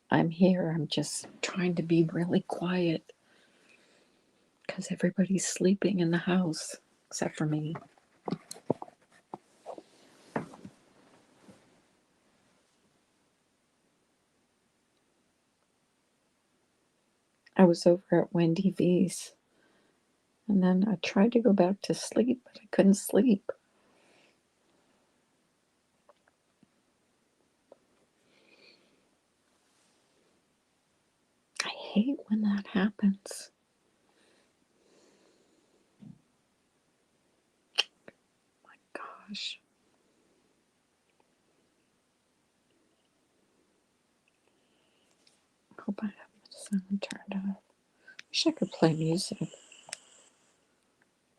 I'm here. I'm just trying to be really quiet because everybody's sleeping in the house except for me. I was over at Wendy V's and then I tried to go back to sleep, but I couldn't sleep. I hate when that happens. My gosh. I hope I have the sound turned off. Wish I could play music.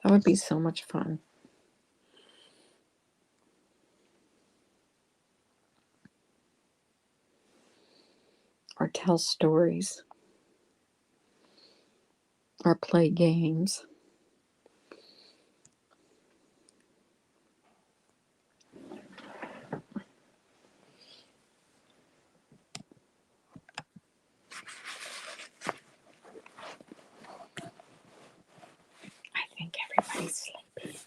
That would be so much fun. Or tell stories. Or play games. I think everybody's sleeping.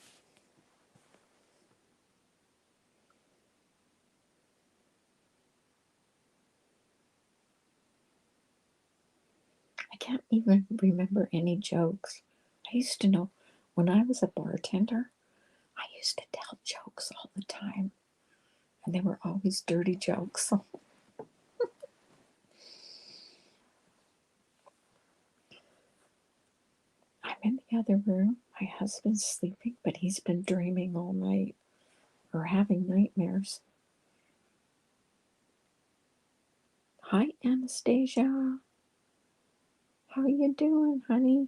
I can't even remember any jokes. I used to know when I was a bartender, I used to tell jokes all the time, and they were always dirty jokes. I'm in the other room. My husband's sleeping, but he's been dreaming all night or having nightmares. Hi, Anastasia. How you doing, honey?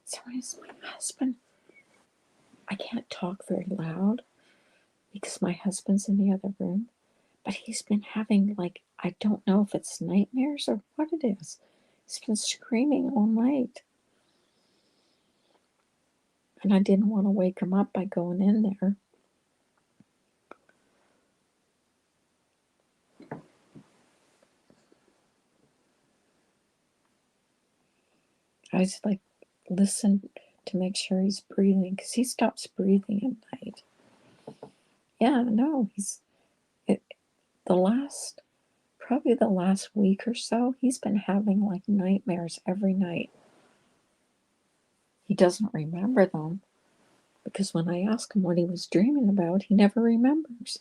So is my husband. I can't talk very loud because my husband's in the other room, but he's been having, like, I don't know if it's nightmares or what it is. He's been screaming all night. And I didn't want to wake him up by going in there. I was like, listen to make sure he's breathing because he stops breathing at night. Yeah, no, probably the last week or so, he's been having like nightmares every night. He doesn't remember them because when I ask him what he was dreaming about, he never remembers.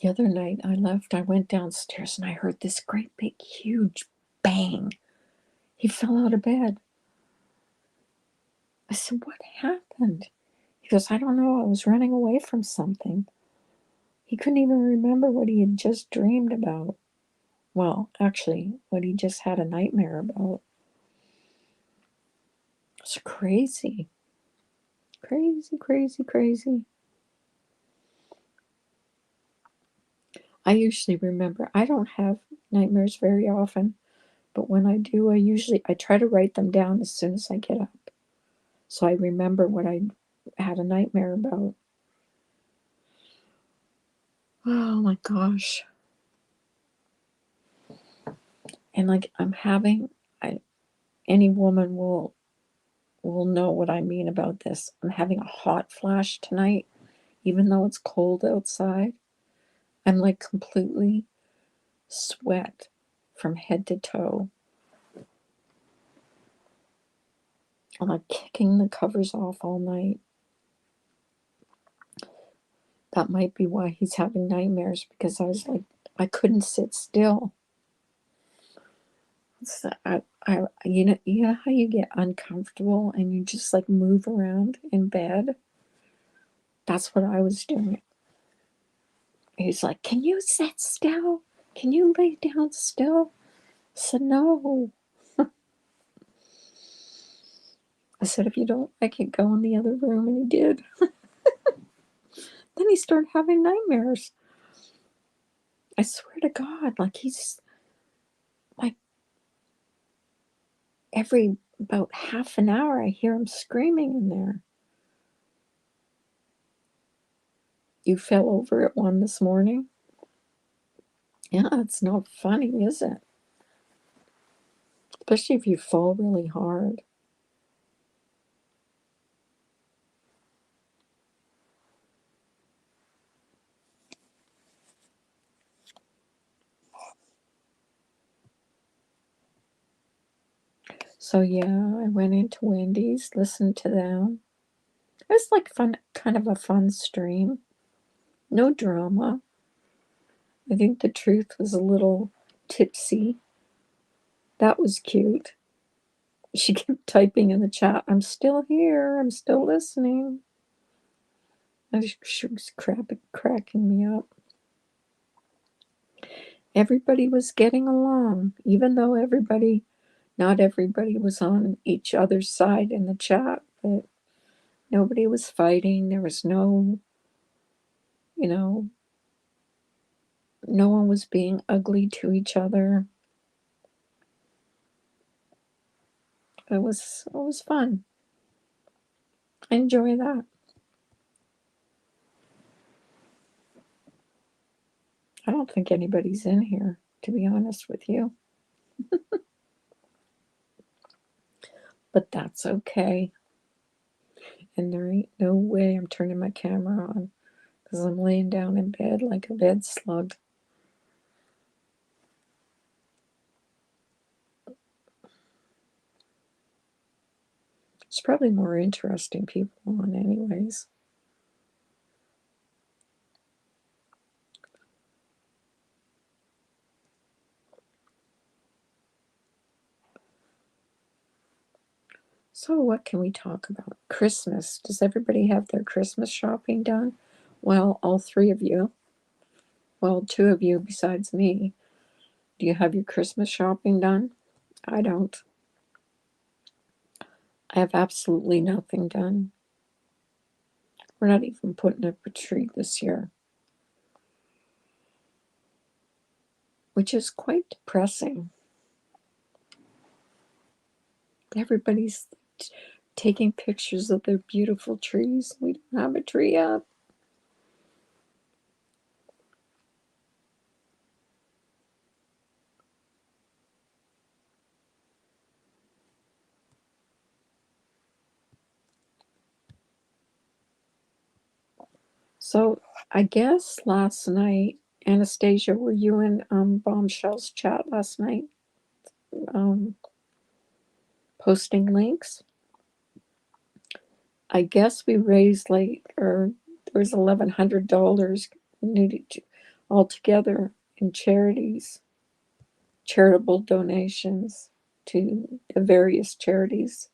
The other night I left, I went downstairs and I heard this great big huge bang. He fell out of bed. I said, what happened? He goes, I don't know. I was running away from something. He couldn't even remember what he had just dreamed about. Well, actually, what he just had a nightmare about. It's crazy. Crazy, crazy, crazy. I usually remember. I don't have nightmares very often, but when I do, I try to write them down as soon as I get up. So I remember what I had a nightmare about. Oh my gosh. And like any woman will know what I mean about this. I'm having a hot flash tonight, even though it's cold outside. I'm like completely sweat from head to toe. I'm like kicking the covers off all night. That might be why he's having nightmares, because I was like, I couldn't sit still. You know how you get uncomfortable and you just like move around in bed? That's what I was doing. He's like, can you sit still? Can you lay down still? I said, no. I said, if you don't like it, go in the other room. And he did. Then he started having nightmares. I swear to God, like he's like every about half an hour, I hear him screaming in there. You fell over at one this morning? Yeah, it's not funny, is it? Especially if you fall really hard. So yeah, I went into Wendy's, listened to them. It was like fun, kind of a fun stream. No drama. I think the truth was a little tipsy. That was cute. She kept typing in the chat, I'm still here, I'm still listening. And she was cracking me up. Everybody was getting along, even though not everybody was on each other's side in the chat, but nobody was fighting. There was no, you know, no one was being ugly to each other. It was fun. I enjoy that. I don't think anybody's in here, to be honest with you. But that's okay. And there ain't no way I'm turning my camera on because I'm laying down in bed like a bed slug. It's probably more interesting people on anyways. So what can we talk about? Christmas. Does everybody have their Christmas shopping done? Well, all three of you. Well, two of you besides me. Do you have your Christmas shopping done? I don't. I have absolutely nothing done. We're not even putting up a tree this year, which is quite depressing. Everybody's taking pictures of their beautiful trees. We don't have a tree up. So I guess last night, Anastasia, were you in Bombshell's chat last night? Posting links. I guess we raised there was $1,100 needed altogether in charitable donations to the various charities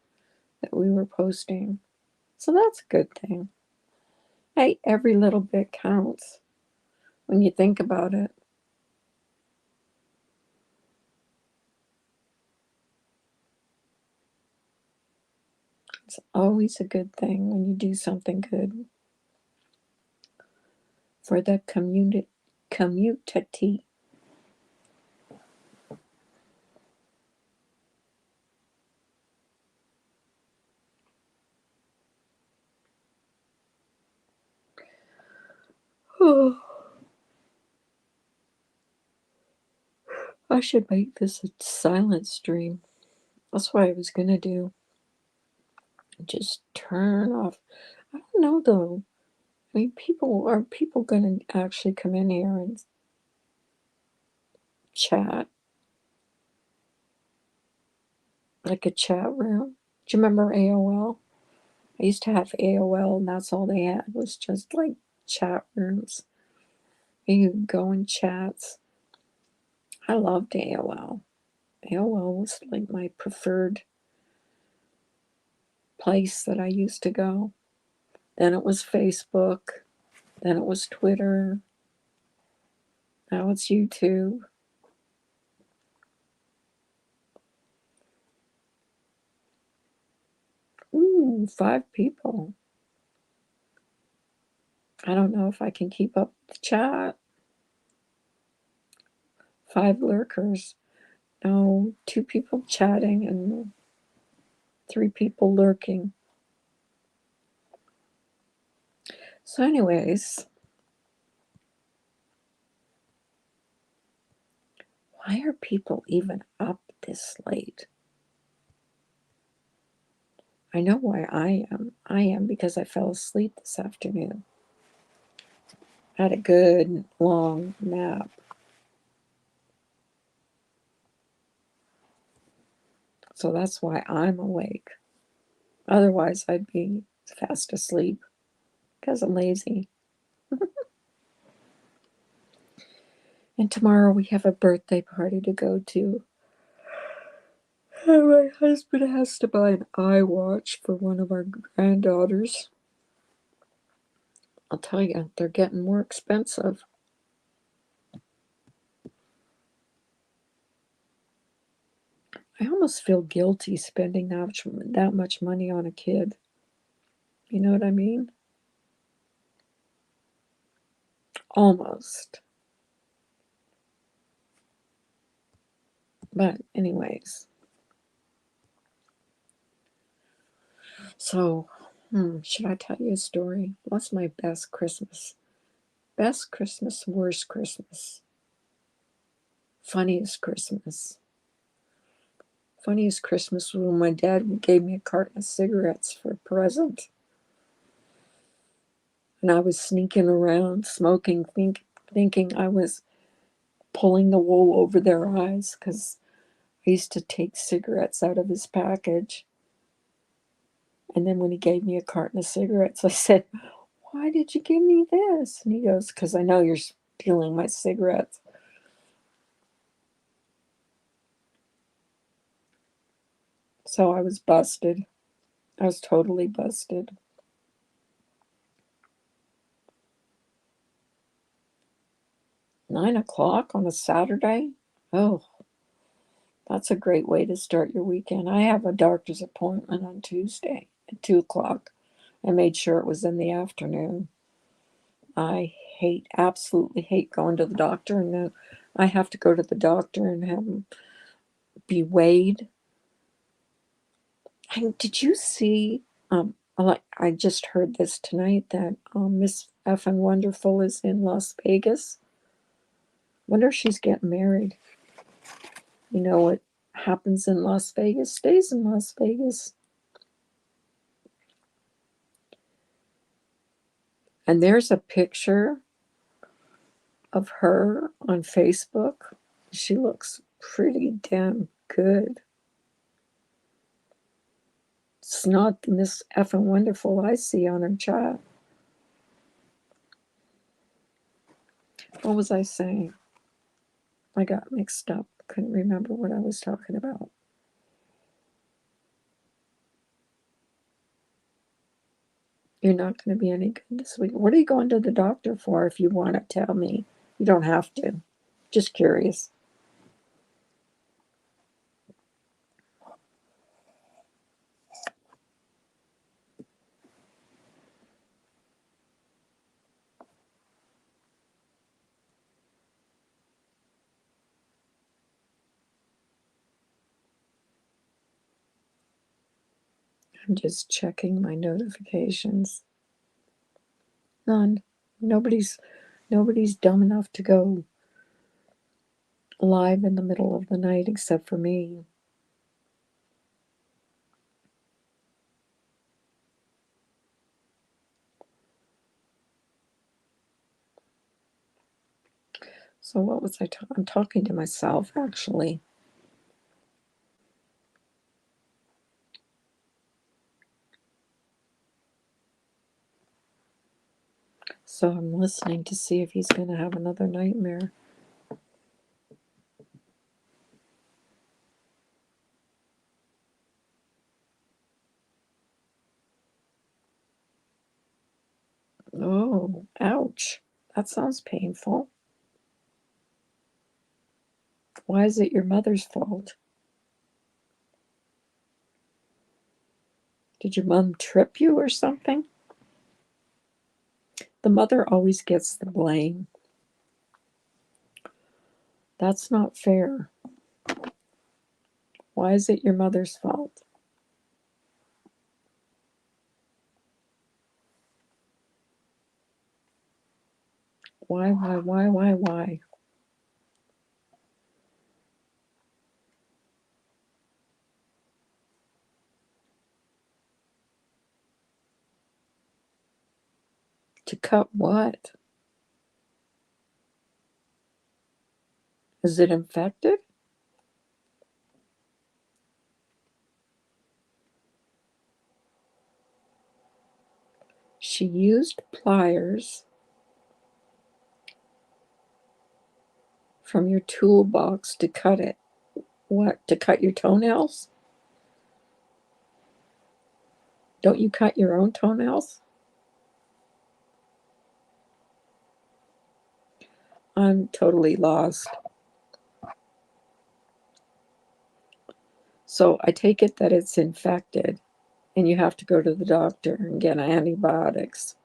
that we were posting. So that's a good thing. Hey, every little bit counts when you think about it. It's always a good thing when you do something good for the community. Oh, I should make this a silent stream. That's what I was gonna do. Just turn off. I don't know though. I mean, are people gonna actually come in here and chat? Like a chat room? Do you remember AOL? I used to have AOL and that's all they had was just like chat rooms. And you could go in chats. I loved AOL. AOL was like my preferred place that I used to go. Then it was Facebook. Then it was Twitter. Now it's YouTube. Ooh, 5 people. I don't know if I can keep up the chat. 5 lurkers. No, 2 people chatting and 3 people lurking. So anyways, Why are people even up this late? I know why I am. I am because I fell asleep this afternoon. I had a good long nap. So that's why I'm awake. Otherwise, I'd be fast asleep because I'm lazy. And tomorrow we have a birthday party to go to. And my husband has to buy an iWatch for one of our granddaughters. I'll tell you, they're getting more expensive. I almost feel guilty spending that much money on a kid. You know what I mean? Almost. But anyways. So, should I tell you a story? What's my best Christmas? Best Christmas, worst Christmas. Funniest Christmas. Funniest Christmas was when my dad gave me a carton of cigarettes for a present. And I was sneaking around smoking, thinking I was pulling the wool over their eyes because I used to take cigarettes out of his package. And then when he gave me a carton of cigarettes, I said, "Why did you give me this?" And he goes, "Because I know you're stealing my cigarettes." So I was busted. I was totally busted. 9 o'clock on a Saturday? Oh, that's a great way to start your weekend. I have a doctor's appointment on Tuesday at 2 o'clock. I made sure it was in the afternoon. I absolutely hate going to the doctor, and then I have to go to the doctor and have him be weighed. Did you see? I just heard this tonight that Miss F and Wonderful is in Las Vegas. Wonder if she's getting married. You know what happens in Las Vegas stays in Las Vegas. And there's a picture of her on Facebook. She looks pretty damn good. It's not the Miss Effing Wonderful I see on her chat. What was I saying? I got mixed up. Couldn't remember what I was talking about. You're not going to be any good this week. What are you going to the doctor for if you want to tell me? You don't have to. Just curious. I'm just checking my notifications. None. Nobody's dumb enough to go live in the middle of the night except for me. So what was I'm talking to myself, actually. So I'm listening to see if he's going to have another nightmare. Oh, ouch. That sounds painful. Why is it your mother's fault? Did your mom trip you or something? The mother always gets the blame. That's not fair. Why is it your mother's fault? Why? To cut what? Is it infected? She used pliers from your toolbox to cut it. What? To cut your toenails? Don't you cut your own toenails? I'm totally lost. So I take it that it's infected and you have to go to the doctor and get antibiotics.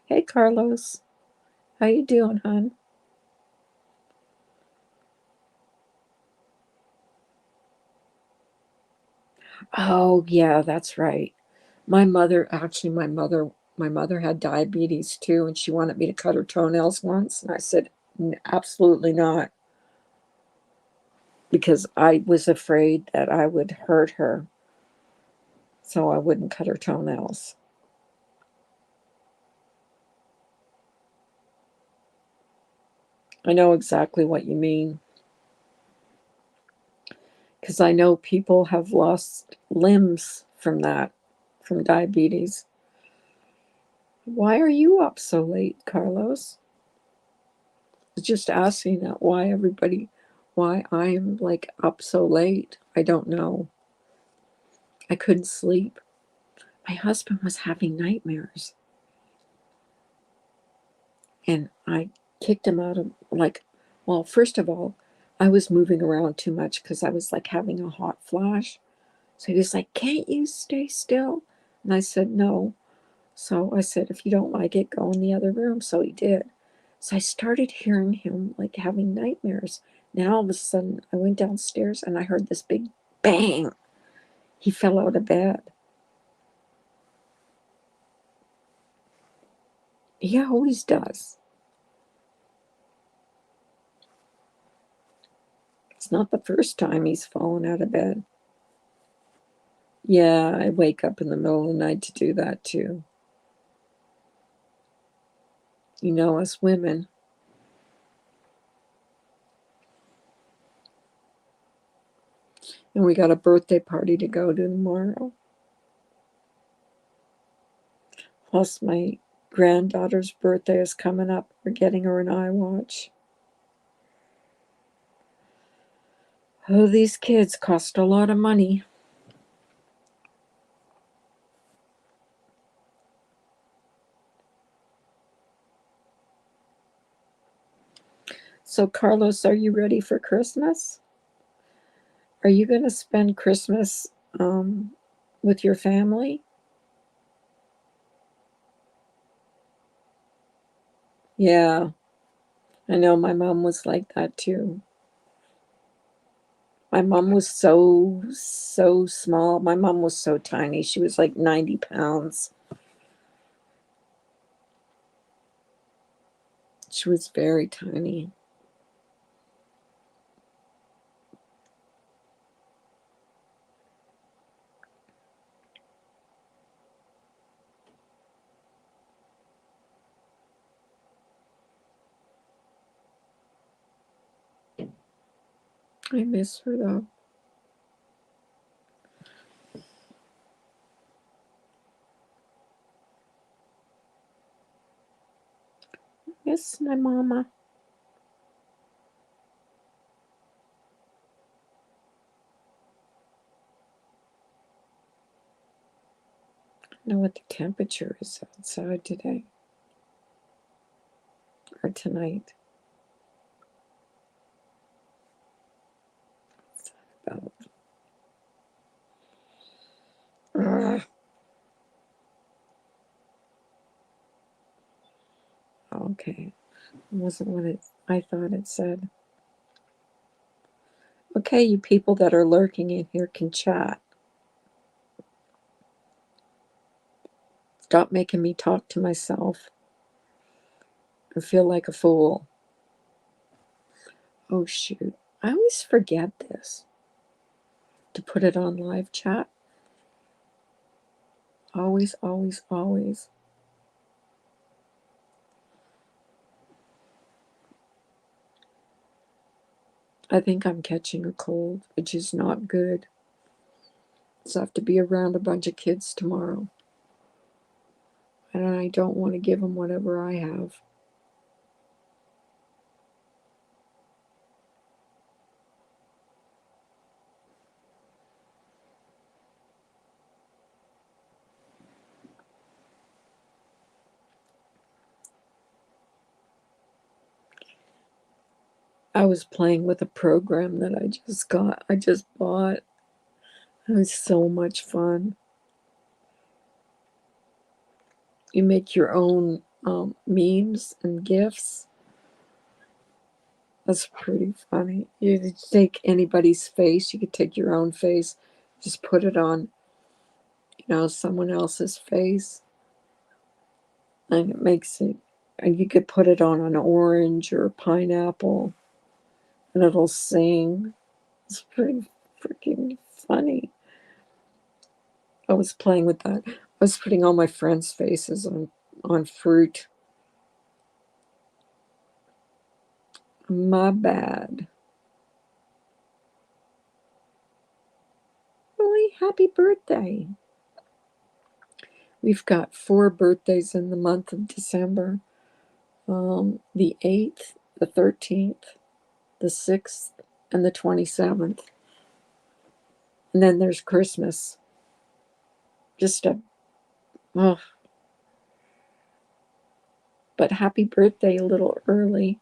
Hey, Carlos. How you doing, hon? Oh, yeah, that's right. My mother had diabetes too, and she wanted me to cut her toenails once, and I said, Absolutely not," because I was afraid that I would hurt her, so I wouldn't cut her toenails. I know exactly what you mean, because I know people have lost limbs from that, from diabetes. Why are you up so late, Carlos? I was just asking that why I'm like up so late. I don't know. I couldn't sleep. My husband was having nightmares, and I kicked him out of, like, well, first of all, I was moving around too much because I was like having a hot flash. So he was like, "Can't you stay still?" And I said, "No." So I said, "If you don't like it, go in the other room." So he did. So I started hearing him like having nightmares. Now all of a sudden, I went downstairs and I heard this big bang. He fell out of bed. He always does. It's not the first time he's fallen out of bed. Yeah, I wake up in the middle of the night to do that too. You know, us women. And we got a birthday party to go to tomorrow. Plus, my granddaughter's birthday is coming up. We're getting her an iWatch. Oh, these kids cost a lot of money. So, Carlos, are you ready for Christmas? Are you going to spend Christmas with your family? Yeah, I know my mom was like that too. My mom was so small. My mom was so tiny. She was like 90 pounds. She was very tiny. I miss her though. Miss my mama. I know what the temperature is outside today or tonight. It's about, ugh. Okay, it wasn't what I thought it said. Okay, you people that are lurking in here can chat. Stop making me talk to myself and feel like a fool. Oh, shoot. I always forget this to put it on live chat. Always, always, always. I think I'm catching a cold, which is not good. So I have to be around a bunch of kids tomorrow. And I don't want to give them whatever I have. I was playing with a program that I just bought. It was so much fun. You make your own memes and GIFs. That's pretty funny. You could take anybody's face. You could take your own face, just put it on, someone else's face, and it makes it. And you could put it on an orange or a pineapple, and it'll sing. It's pretty freaking funny. I was playing with that. I was putting all my friends' faces on fruit. My bad. Really, happy birthday. We've got 4 birthdays in the month of December. The 8th, the 13th, the 6th, and the 27th. And then there's Christmas. Just oh, but happy birthday a little early.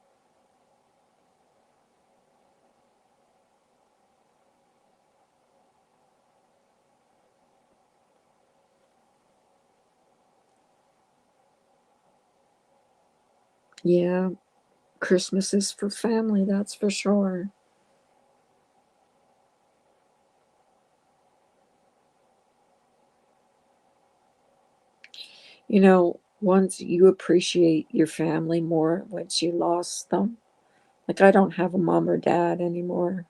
Yeah, Christmas is for family, that's for sure. Once you appreciate your family more once you lost them. Like, I don't have a mom or dad anymore.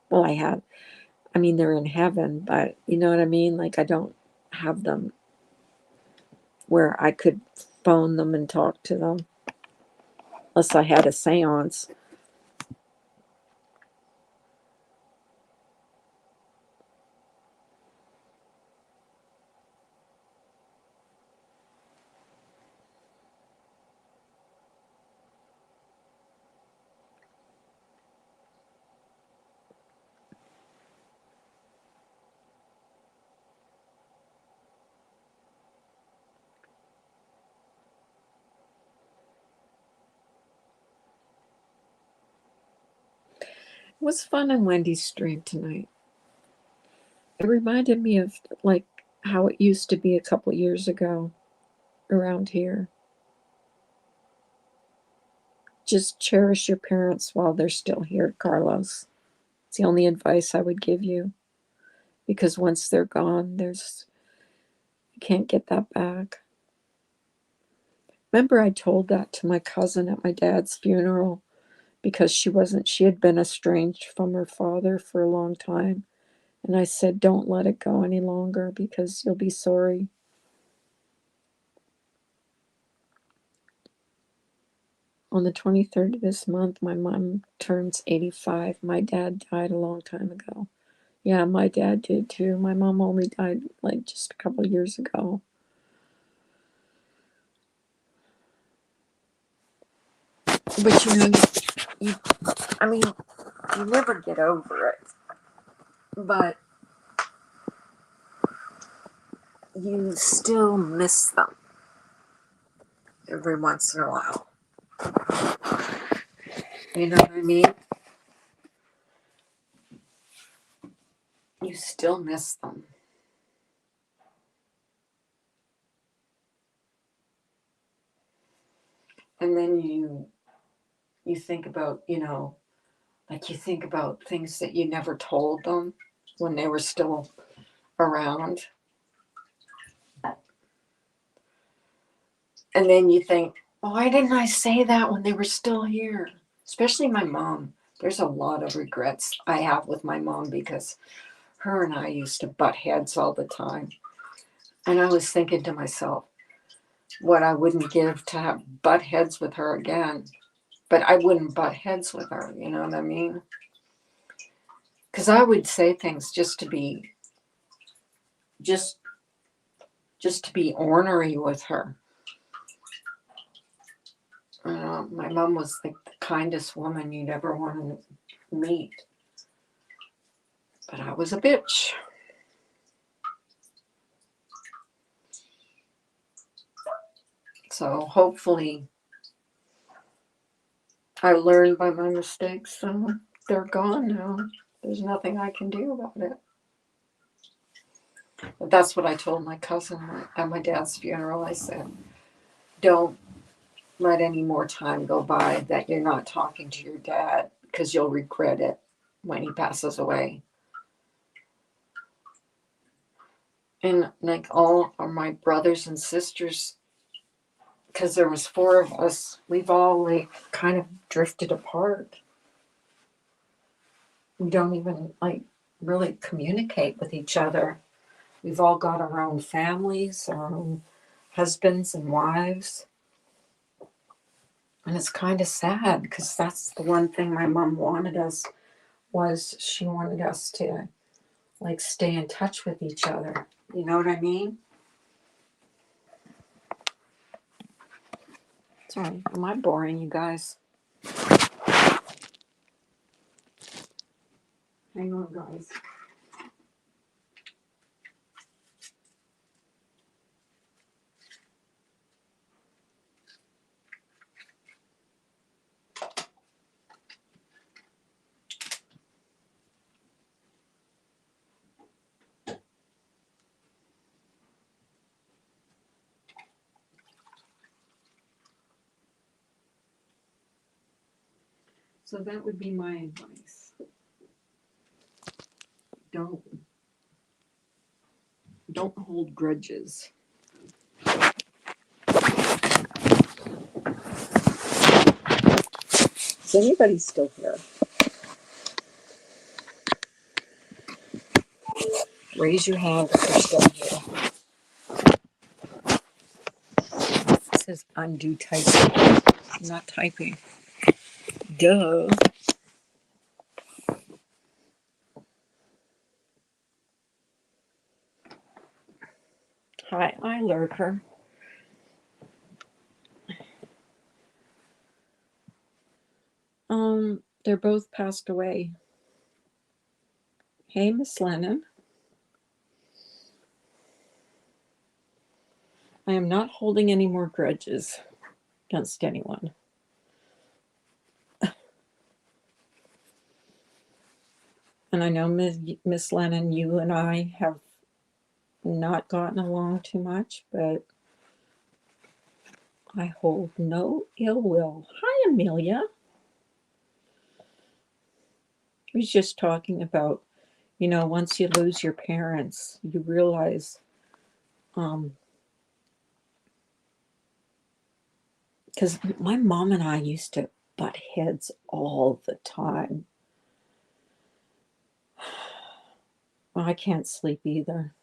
Well, I mean, they're in heaven, but you know what I mean? Like, I don't have them where I could phone them and talk to them unless I had a seance. It was fun on Wendy's stream tonight. It reminded me of like how it used to be a couple years ago around here. Just cherish your parents while they're still here, Carlos. It's the only advice I would give you, because once they're gone, you can't get that back. Remember, I told that to my cousin at my dad's funeral because she had been estranged from her father for a long time. And I said, don't let it go any longer because you'll be sorry. On the 23rd of this month, my mom turns 85. My dad died a long time ago. Yeah, my dad did too. My mom only died like just a couple years ago. But I mean, you never get over it. But you still miss them every once in a while. You know what I mean? You still miss them. And then you think about, like you think about things that you never told them when they were still around. And then you think, why didn't I say that when they were still here? Especially my mom. There's a lot of regrets I have with my mom because her and I used to butt heads all the time. And I was thinking to myself, what I wouldn't give to have butt heads with her again. But I wouldn't butt heads with her, you know what I mean? Because I would say things just to be, just to be ornery with her. My mom was like the kindest woman you'd ever want to meet. But I was a bitch. So hopefully I learned by my mistakes. So they're gone now. There's nothing I can do about it. But that's what I told my cousin at my dad's funeral. I said, don't let any more time go by that you're not talking to your dad, because you'll regret it when he passes away. And like all of my brothers and sisters, because there was 4 of us, we've all like kind of drifted apart. We don't even like really communicate with each other. We've all got our own families, our own husbands and wives. And it's kind of sad, because that's the one thing my mom wanted us, was she wanted us to like stay in touch with each other. You know what I mean? Sorry, am I boring you guys? Hang on, guys. So that would be my advice. Don't hold grudges. Is anybody still here? Raise your hand if you're still here. It says undo typing. I'm not typing. Duh. Hi, I lurker. They're both passed away. Hey, Miss Lennon. I am not holding any more grudges against anyone. And I know, Miss Lennon, you and I have not gotten along too much, but I hold no ill will. Hi, Amelia. I was just talking about, once you lose your parents, you realize, because my mom and I used to butt heads all the time. Well, I can't sleep either.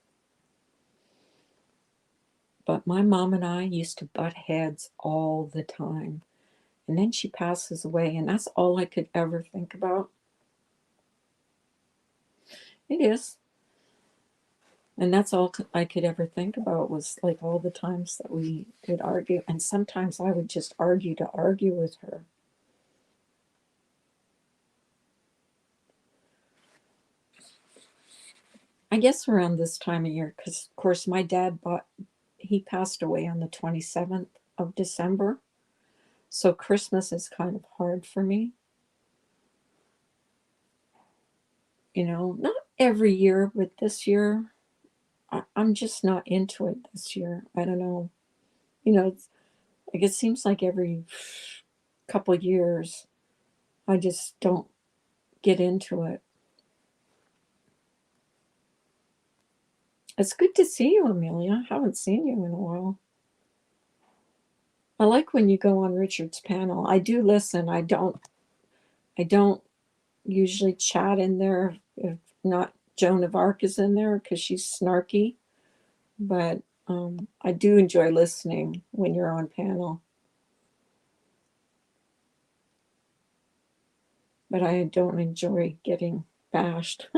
But my mom and I used to butt heads all the time. And then she passes away, and that's all I could ever think about. It is. And that's all I could ever think about, was like all the times that we would argue. And sometimes I would just argue to argue with her. I guess around this time of year, because of course my dad he passed away on the 27th of December. So Christmas is kind of hard for me. Not every year, but this year, I'm just not into it this year. I don't know. It's like, it seems like every couple years, I just don't get into it. It's good to see you, Amelia. I haven't seen you in a while. I like when you go on Richard's panel. I do listen. I don't usually chat in there if not Joan of Arc is in there, because she's snarky. But I do enjoy listening when you're on panel, but I don't enjoy getting bashed.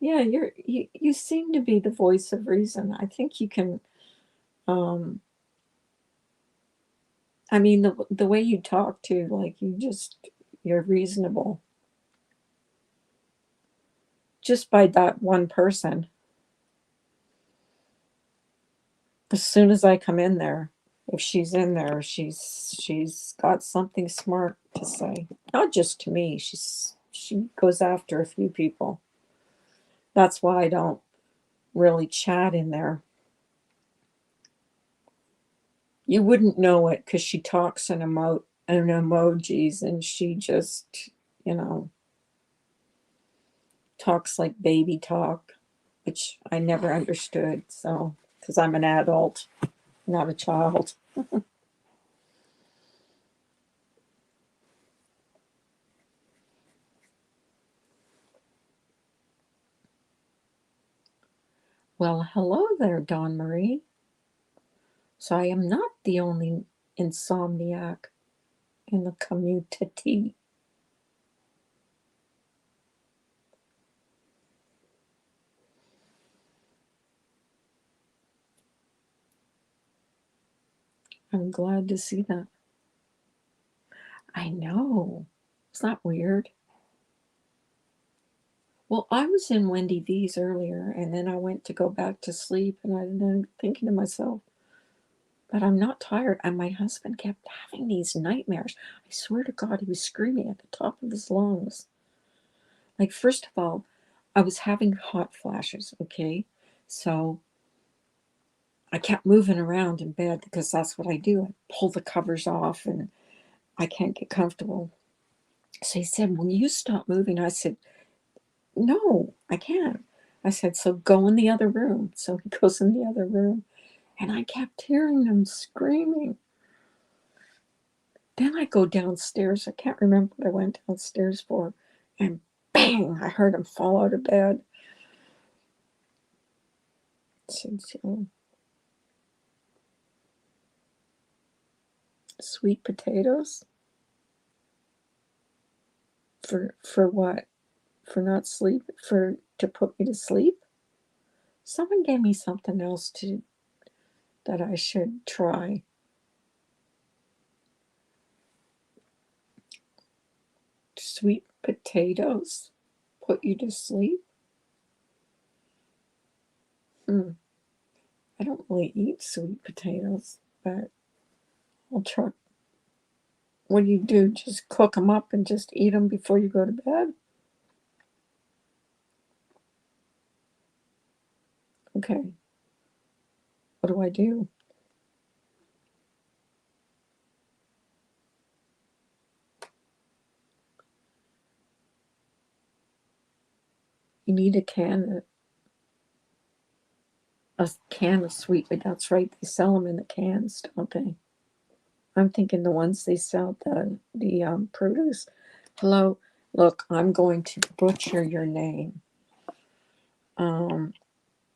Yeah, you seem to be the voice of reason. I think you can. Um, I mean, the way you talk too, like you're reasonable. Just by that one person. As soon as I come in there, if she's in there, she's got something smart to say. Not just to me. She goes after a few people. That's why I don't really chat in there. You wouldn't know it because she talks in emojis, and she just, you know, talks like baby talk, which I never understood. So, because I'm an adult, not a child. Well, hello there, Dawn Marie. So I am not the only insomniac in the community. I'm glad to see that. I know. It's not weird. Well, I was in Wendy V's earlier, and then I went to go back to sleep, and I'm thinking to myself, but I'm not tired. And my husband kept having these nightmares. I swear to God, he was screaming at the top of his lungs. Like, first of all, I was having hot flashes, okay? So I kept moving around in bed because that's what I do. I pull the covers off and I can't get comfortable. So he said, "Will you stop moving?" I said, "No, I can't." I said, "So go in the other room." So he goes in the other room, and I kept hearing them screaming. Then I go downstairs. I can't remember what I went downstairs for. And bang, I heard him fall out of bed. So, sweet potatoes? For what? For not sleep? For to put me to sleep? Someone gave me something else that I should try. Sweet potatoes put you to sleep? Hmm. I don't really eat sweet potatoes, but I'll try. What do you do? Just cook them up and just eat them before you go to bed? Okay. What do I do? You need a can of sweet. That's right. They sell them in the cans, don't they? I'm thinking the ones they sell the produce. Hello, look. I'm going to butcher your name. Um,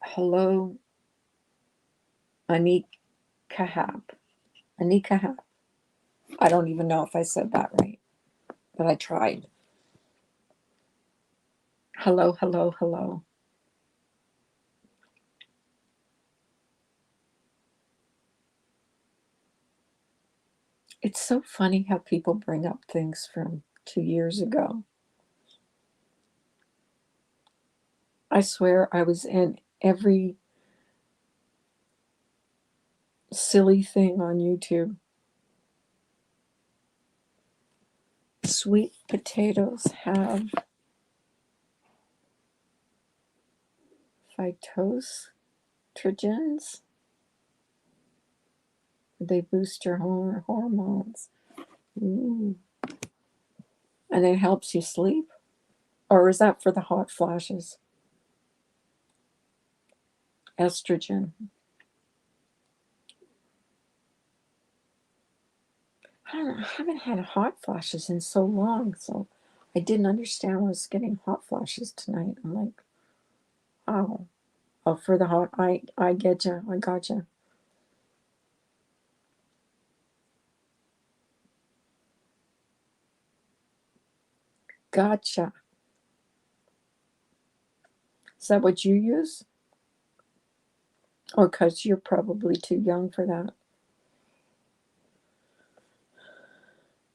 hello, Anik Kahab. Anika. I don't even know if I said that right, but I tried. Hello, hello, hello. It's so funny how people bring up things from 2 years ago. I swear I was in every silly thing on YouTube. Sweet potatoes have phytoestrogens. They boost your hormones. Ooh. And it helps you sleep? Or is that for the hot flashes? Estrogen. I don't know, I haven't had hot flashes in so long, so I didn't understand I was getting hot flashes tonight. I'm like, oh, oh, for the hot, I get you, I gotcha. Gotcha. Is that what you use? Or because you're probably too young for that.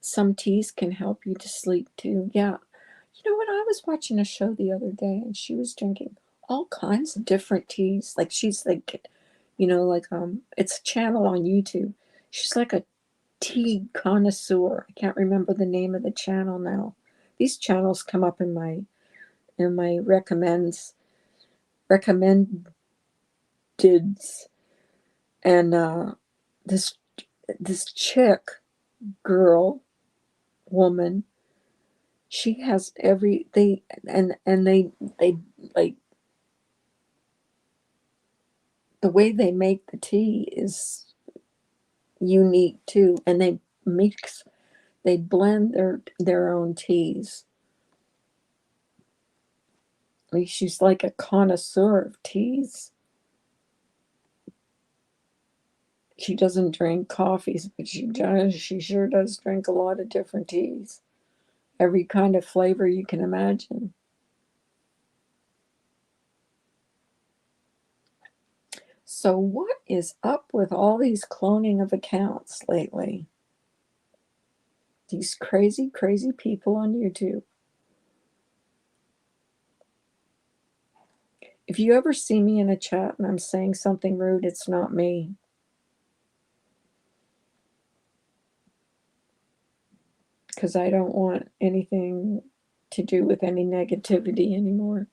Some teas can help you to sleep too. Yeah. You know what? I was watching a show the other day and she was drinking all kinds of different teas. Like she's like, it's a channel on YouTube. She's like a tea connoisseur. I can't remember the name of the channel now. These channels come up in my recommendeds, and this chick girl woman, she has every they and they like the way they make the tea is unique too, and they blend their own teas. Like she's like a connoisseur of teas. She doesn't drink coffees, but she sure does drink a lot of different teas. Every kind of flavor you can imagine. So what is up with all these cloning of accounts lately? These crazy, crazy people on YouTube. If you ever see me in a chat and I'm saying something rude, it's not me. Because I don't want anything to do with any negativity anymore.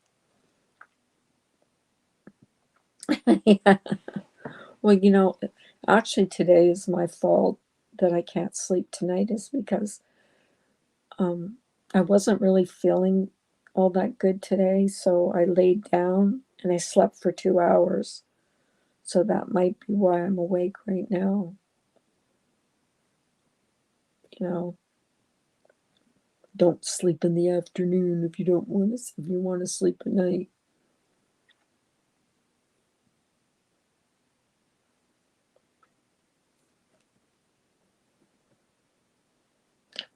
Yeah. Well, actually today is my fault that I can't sleep tonight is because I wasn't really feeling all that good today, so I laid down and I slept for 2 hours. So that might be why I'm awake right now. You know, don't sleep in the afternoon if you want to sleep at night.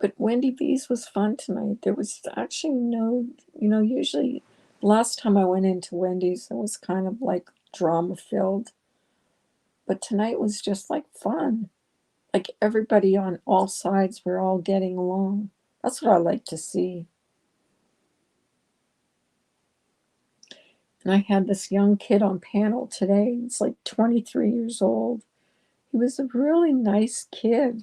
But Wendy B's was fun tonight. There was actually usually last time I went into Wendy's, it was kind of like drama filled. But tonight was just like fun. Like everybody on all sides were all getting along. That's what I like to see. And I had this young kid on panel today. He's like 23 years old. He was a really nice kid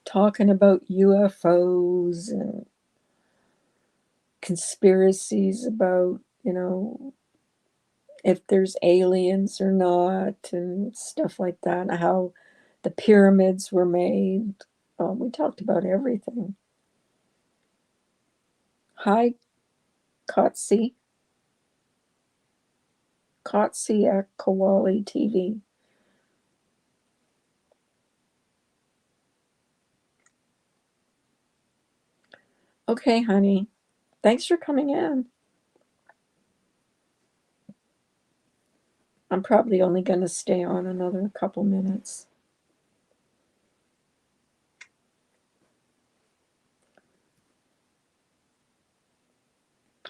talking about UFOs and conspiracies about, if there's aliens or not and stuff like that, and how the pyramids were made. We talked about everything. Hi, Kotsi. Kotsi at Kowali TV. Okay, honey. Thanks for coming in. I'm probably only going to stay on another couple minutes.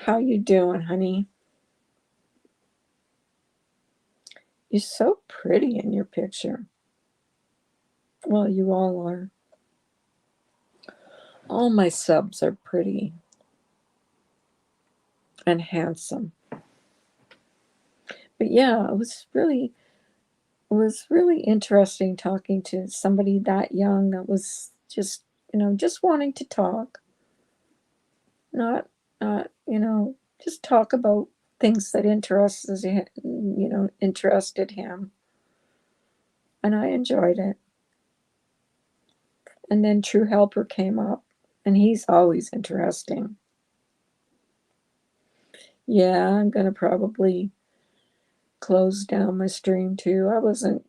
How you doing, honey? You're so pretty in your picture. Well, you all are. All my subs are pretty and handsome. But yeah, it was really interesting talking to somebody that young that was just wanting to talk, not just talk about things that interested him, and I enjoyed it. And then True Helper came up, and he's always interesting. Yeah, I'm gonna probably close down my stream too. I wasn't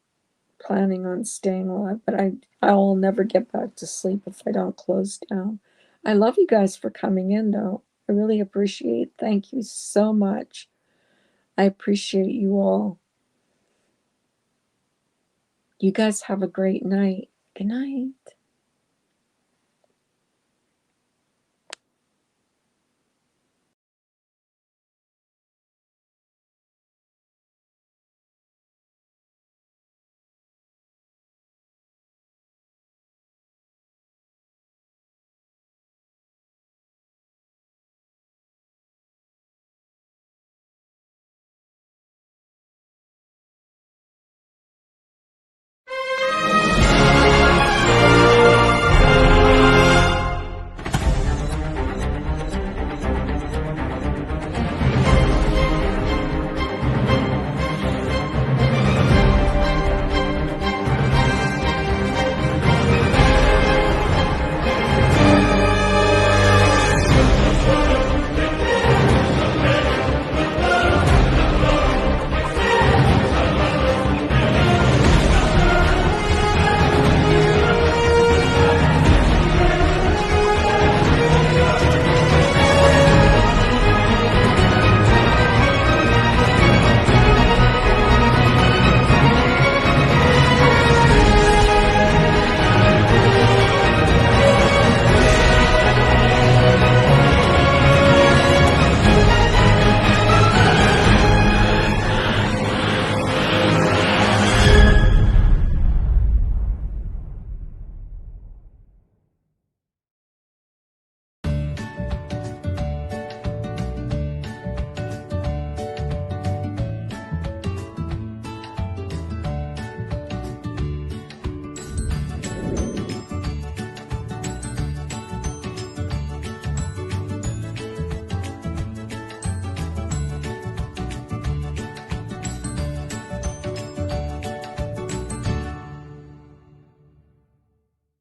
planning on staying live, but I will never get back to sleep if I don't close down. I love you guys for coming in, though. I really appreciate. Thank you so much. I appreciate you all. You guys have a great night. Good night.